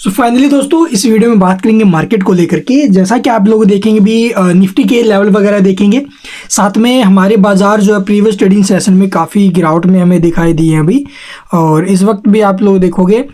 Finally दोस्तों इस video में बात करेंगे मार्केट को लेकर के। जैसा कि आप लोग देखेंगे भी निफ्टी के लेवल वगैरह देखेंगे, साथ में हमारे बाजार जो है प्रीवियस ट्रेडिंग सेशन में काफ़ी गिरावट में हमें दिखाई दी है अभी, और इस वक्त भी आप लोग देखोगे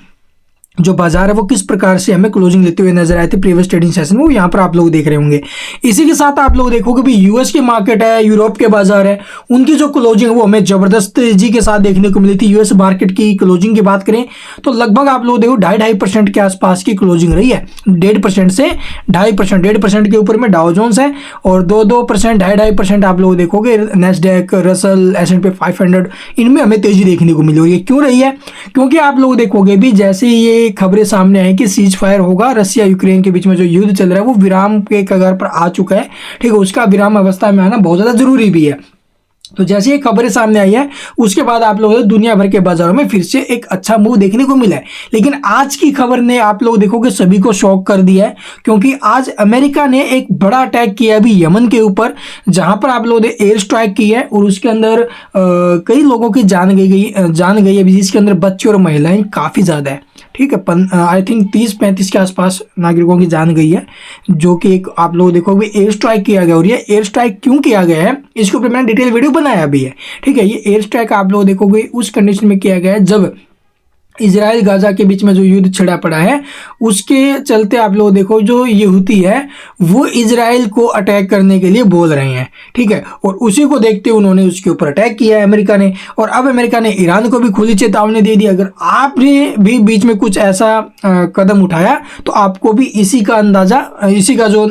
जो बाजार है वो किस प्रकार से हमें क्लोजिंग लेते हुए नजर आए थे प्रीवियस ट्रेडिंग सेशन में, वो यहाँ पर आप लोग देख रहे होंगे। इसी के साथ आप लोग देखोगे भी यूएस के मार्केट है, यूरोप के बाजार है, उनकी जो क्लोजिंग है वो हमें जबरदस्त तेजी के साथ देखने को मिली थी। यूएस मार्केट की क्लोजिंग की बात करें तो लगभग आप लोग देखो 2.5% के आसपास की क्लोजिंग रही है। 1.5% से 2.5%, 1.5% के ऊपर में डाउ जोन्स है और 2% 2.5% आप लोग देखोगे नैस्डैक, रसल, S&P 500, इनमें हमें तेजी देखने को मिली। और ये क्यों रही है? क्योंकि आप लोग देखोगे भी जैसे ये खबरें सामने आई कि सीज फायर होगा, रसिया यूक्रेन के बीच में जो युद्ध चल रहा है वो विराम के कगार पर आ चुका है। ठीक है, उसका विराम अवस्था में आना बहुत ज़्यादा जरूरी भी है। तो जैसे ये खबरें सामने आई है उसके बाद आप लोगों को दुनिया भर के बाजारों में फिर से एक अच्छा मूव देखने को मिला है। लेकिन आज की खबर ने आप लोग देखोगे सभी को शॉक कर दिया है, क्योंकि आज अमेरिका ने एक बड़ा अटैक किया है अभी यमन के ऊपर, जहां पर आप लोगों ने एयर स्ट्राइक की है और उसके अंदर कई लोगों की जान गई है, जिसके अंदर बच्चे और महिलाएं काफ़ी ज़्यादा है। ठीक है, आई थिंक 30-35 के आसपास नागरिकों की जान गई है, जो कि एक आप लोग देखोगे एयर स्ट्राइक किया गया। और ये एयर स्ट्राइक क्यों किया गया है इसके ऊपर मैंने डिटेल वीडियो बनाया भी है। ठीक है, ये एयर स्ट्राइक आप लोग देखोगे उस कंडीशन में किया गया है जब इजराइल गाजा के बीच में जो युद्ध छिड़ा पड़ा है उसके चलते आप लोग देखो जो यहूदी है वो इजराइल को अटैक करने के लिए बोल रहे हैं। ठीक है, और उसी को देखते उन्होंने उसके ऊपर अटैक किया है अमेरिका ने। और अब अमेरिका ने ईरान को भी खुली चेतावनी दे दी, अगर आपने भी बीच में कुछ ऐसा कदम उठाया तो आपको भी इसी का अंदाजा, इसी का जो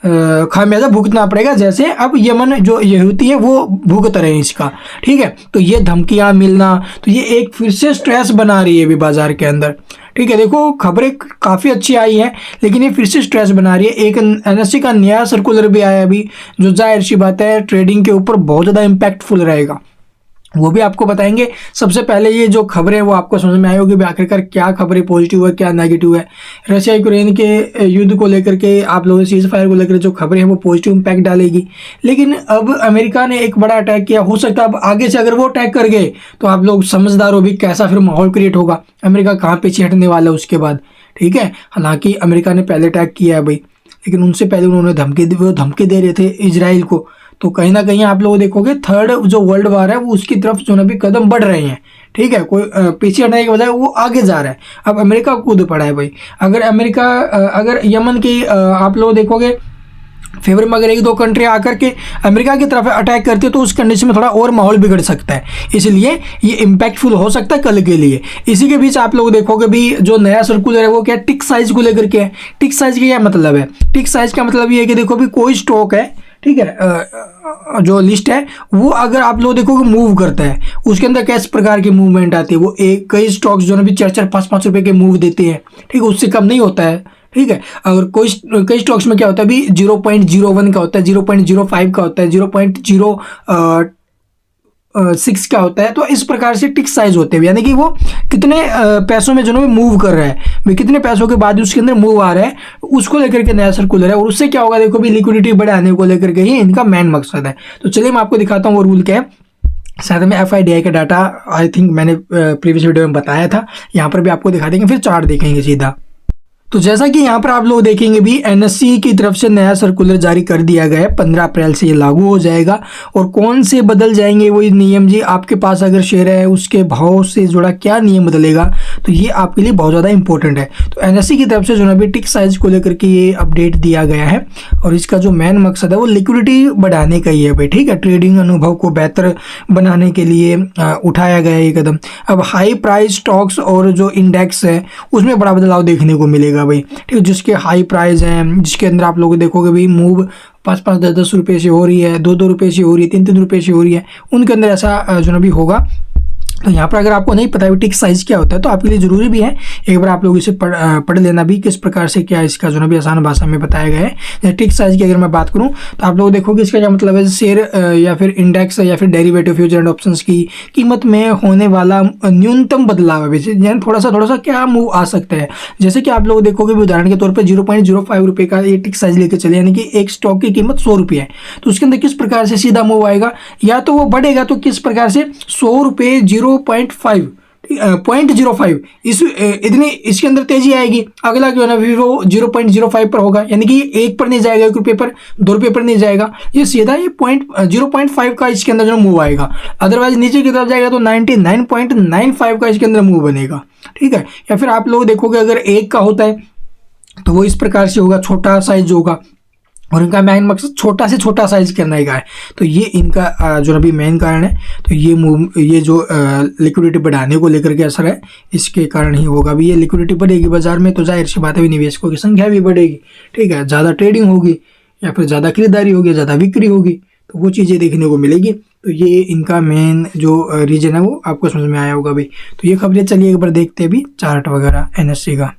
खामियाजा भुगतना पड़ेगा, जैसे अब यमन जो यहूदी है वो भुगत रहे हैं इसका। ठीक है, तो ये धमकियां मिलना तो ये एक फिर से स्ट्रेस बना रही है अभी बाजार के अंदर। ठीक है, देखो खबरें काफ़ी अच्छी आई हैं लेकिन ये फिर से स्ट्रेस बना रही है। एक एनएससी का नया सर्कुलर भी आया अभी, जो जाहिर सी बात है ट्रेडिंग के ऊपर बहुत ज़्यादा इम्पैक्टफुल रहेगा, वो भी आपको बताएंगे। सबसे पहले ये जो खबरें वो आपको समझ में आई होगी भी आखिरकार क्या खबरें पॉजिटिव है क्या नेगेटिव है। रशिया यूक्रेन के युद्ध को लेकर के आप लोगों सीज फायर को लेकर जो खबरें हैं वो पॉजिटिव इम्पैक्ट डालेगी। लेकिन अब अमेरिका ने एक बड़ा अटैक किया, हो सकता है अब आगे से अगर वो अटैक कर गए तो आप लोग समझदार हो भी कैसा फिर माहौल क्रिएट होगा, अमेरिका कहाँ पीछे हटने वाला है उसके बाद। ठीक है, हालांकि अमेरिका ने पहले अटैक किया है भाई, लेकिन उनसे पहले उन्होंने धमकी दे रहे थे इजराइल को। तो कहीं ना कहीं आप लोग देखोगे थर्ड जो वर्ल्ड वार है वो उसकी तरफ जो ना भी कदम बढ़ रहे हैं। ठीक है, कोई पीछे हटने के बजाय वो आगे जा रहा है। अब अमेरिका कूद पड़ा है भाई। अगर यमन की आप लोग देखोगे फेवर में अगर 1-2 कंट्री आकर के अमेरिका की तरफ अटैक करती है तो उस कंडीशन में थोड़ा और माहौल बिगड़ सकता है, इसलिए ये इम्पैक्टफुल हो सकता है कल के लिए। इसी के बीच आप लोग देखोगे भी जो नया सर्कुलर है वो क्या टिक साइज को लेकर के है। टिक साइज का क्या मतलब है? टिक साइज का मतलब ये है कि देखो भी कोई स्टॉक है, ठीक है, जो लिस्ट है वो अगर आप लोग देखोगे मूव करता है उसके अंदर किस प्रकार की मूवमेंट आती है, वो कई स्टॉक्स जो है भी 4-4, 5-5 रुपए के मूव देते हैं। ठीक है, उससे कम नहीं होता है। ठीक है, अगर कई स्टॉक्स में क्या होता है भी 0.01 का होता है, 0.05 का होता है, 0.06 का होता है। तो इस प्रकार से टिक साइज होते हैं, यानी कि वो कितने पैसों में जो है मूव कर रहा है, भाई कितने पैसों के बाद उसके अंदर मूव आ रहा है, उसको लेकर के नया सर्कुलर है। और उससे क्या होगा देखो भी लिक्विडिटी बढ़ाने को लेकर के ही इनका मेन मकसद है। तो चलिए मैं आपको दिखाता हूँ वो रूल क्या है। साथ में FIDI का डाटा आई थिंक मैंने प्रीवियस वीडियो में बताया था, यहाँ पर भी आपको दिखा देंगे, फिर चार्ट देखेंगे सीधा। तो जैसा कि यहाँ पर आप लोग देखेंगे भी NSE की तरफ से नया सर्कुलर जारी कर दिया गया है, 15 अप्रैल से ये लागू हो जाएगा। और कौन से बदल जाएंगे वही नियम जी, आपके पास अगर शेयर है उसके भाव से जुड़ा क्या नियम बदलेगा, तो ये आपके लिए बहुत ज़्यादा इंपॉर्टेंट है। तो NSE की तरफ से जो है भी टिक साइज को लेकर के ये अपडेट दिया गया है और इसका जो मेन मकसद है वो लिक्विडिटी बढ़ाने का ही है भाई। ठीक है, ट्रेडिंग अनुभव को बेहतर बनाने के लिए उठाया गया ये कदम। अब हाई प्राइस स्टॉक्स और जो इंडेक्स है उसमें बड़ा बदलाव देखने को मिलेगा भाई। ठीक है, जिसके हाई प्राइस हैं, जिसके अंदर आप लोग देखोगे भाई मूव 5-5, 10-10 रुपये से हो रही है, 2-2 रुपये से हो रही है, 3-3 रुपये से हो रही है, उनके अंदर ऐसा जो भी होगा। तो यहाँ पर अगर आपको नहीं पता है टिक साइज क्या होता है तो आपके लिए ज़रूरी भी है एक बार आप लोग इसे पढ़ लेना भी, किस प्रकार से क्या इसका जो भी आसान भाषा में बताया गया है। जैसे टिक साइज की अगर मैं बात करूँ तो आप लोग देखोगे इसका क्या मतलब है, शेयर या फिर इंडेक्स या फिर डेरिवेटिव फ्यूचर एंड ऑप्शंस की कीमत में होने वाला न्यूनतम बदलाव है। वैसे यानी थोड़ा सा क्या मूव आ सकता है। जैसे कि आप लोग देखोगे उदाहरण के तौर पर 0.05 रुपये का ये टिक साइज लेकर चले, यानी कि एक स्टॉक की कीमत 100 रुपये है, तो उसके अंदर किस प्रकार से सीधा मूव आएगा, या तो वो बढ़ेगा तो किस प्रकार से 100 रुपये 0.5 0.05 इस इतनी इसके अंदर तेजी आएगी। अगला जो है ना फिर वो 0.05 पर होगा, यानी कि 1 पर नहीं जाएगा, 1 रुपये पर, 2 रुपये पर नहीं जाएगा, ये सीधा ये 0.5 का इसके अंदर जो मूव आएगा। अदरवाइज नीचे की तरफ जाएगा तो 99.95 का इसके अंदर मूव बनेगा, ठीक है। या फिर आप लोग देखोगे अगर 1 का होता है तो वो इस प्रकार से होगा, छोटा साइज होगा, और इनका मेन मकसद छोटा से छोटा साइज करने का है। तो ये इनका जो अभी मेन कारण है। तो ये जो लिक्विडिटी बढ़ाने को लेकर के असर है, इसके कारण ही होगा भी। ये लिक्विडिटी बढ़ेगी बाजार में तो जाहिर सी बात है निवेशकों की संख्या भी बढ़ेगी, ठीक है, ज़्यादा ट्रेडिंग होगी या फिर ज़्यादा खरीदारी होगी, ज़्यादा बिक्री होगी, तो वो चीज़ें देखने को मिलेगी। तो ये इनका मेन जो रीजन है वो आपको समझ में आया होगा भाई। तो ये खबरें चलिए एक बार देखते हैं भी चार्ट वगैरह NSE का।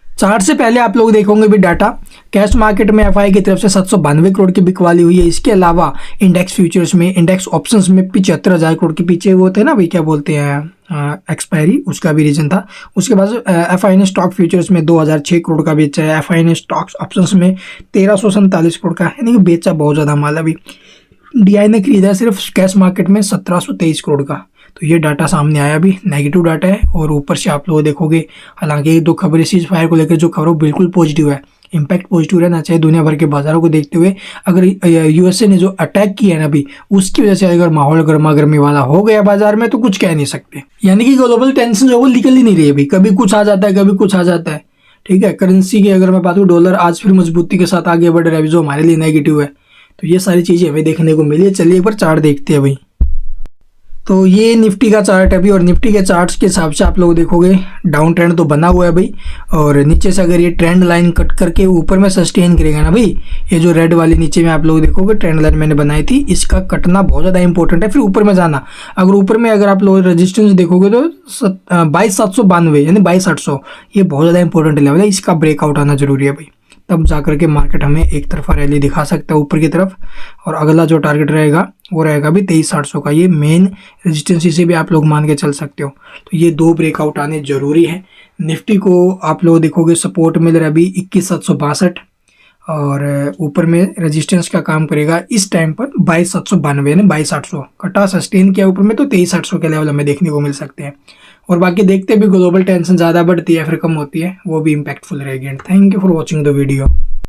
चार्ट से पहले आप लोग देखोगे भी डाटा, कैश मार्केट में FI की तरफ से 792 करोड़ की बिकवाली हुई है। इसके अलावा इंडेक्स फ्यूचर्स में, इंडेक्स ऑप्शंस में 75,000 करोड़ के पीछे वो होते हैं ना भाई, क्या बोलते हैं एक्सपायरी, उसका भी रीजन था। उसके बाद FI ने स्टॉक फ्यूचर्स में 2006 करोड़ का बेचा है। FI ने स्टॉक्स ऑप्शंस में 1347 करोड़ का, यानी कि बेचा बहुत ज़्यादा माल अभी। DI ने खरीदा सिर्फ कैश मार्केट में 1723 करोड़ का। तो ये डाटा सामने आया भी, नेगेटिव डाटा है। और ऊपर से आप लोग देखोगे, हालांकि एक दो खबरें सीज फायर को लेकर जो खबरों बिल्कुल पॉजिटिव है, इम्पैक्ट पॉजिटिव रहना चाहिए दुनिया भर के बाजारों को देखते हुए। अगर USA ने जो अटैक किया है ना अभी, उसकी वजह से अगर माहौल गर्मा गर्मी वाला हो गया बाजार में तो कुछ कह नहीं सकते। यानी कि ग्लोबल टेंशन जो है वो निकल ही नहीं रही अभी, कभी कुछ आ जाता है, कभी कुछ आ जाता है, ठीक है। करेंसी की अगर मैं बात करूँ, डॉलर आज फिर मजबूती के साथ आगे बढ़ रहा है, जो हमारे लिए नेगेटिव है। तो ये सारी चीज़ें हमें देखने को मिली है। चलिए एक बार चार्ट देखते हैं भाई। तो ये निफ्टी का चार्ट है अभी, और निफ्टी के चार्ट्स के हिसाब से आप लोग देखोगे डाउन ट्रेंड तो बना हुआ है भाई। और नीचे से अगर ये ट्रेंड लाइन कट करके ऊपर में सस्टेन करेगा ना भाई, ये जो रेड वाली नीचे में आप लोग देखोगे ट्रेंड लाइन मैंने बनाई थी, इसका कटना बहुत ज़्यादा इंपॉर्टेंट है, फिर ऊपर में जाना। अगर ऊपर में अगर आप लोग रेजिस्टेंस देखोगे तो 22,792 यानी 22,800, ये बहुत ज़्यादा इंपॉर्टेंट लेवल है, इसका ब्रेकआउट आना जरूरी है भाई, तब जाकर के मार्केट हमें एक तरफा रैली दिखा सकता है ऊपर की तरफ। और अगला जो टारगेट रहेगा वो रहेगा भी 23,800 का, ये मेन रेजिस्टेंस, इसे भी आप लोग मान के चल सकते हो। तो ये दो ब्रेकआउट आने जरूरी है। निफ्टी को आप लोग देखोगे सपोर्ट मिल रहा है अभी 21,762, और ऊपर में रेजिस्टेंस का काम करेगा इस टाइम पर 22,792 यानी 22,800, कटा सस्टेन किया ऊपर में तो 23,800 के लेवल हमें देखने को मिल सकते हैं। और बाकी देखते भी ग्लोबल टेंशन ज़्यादा बढ़ती है फिर कम होती है, वो भी इम्पैक्टफुल रहेगी। And thank you for watching the video.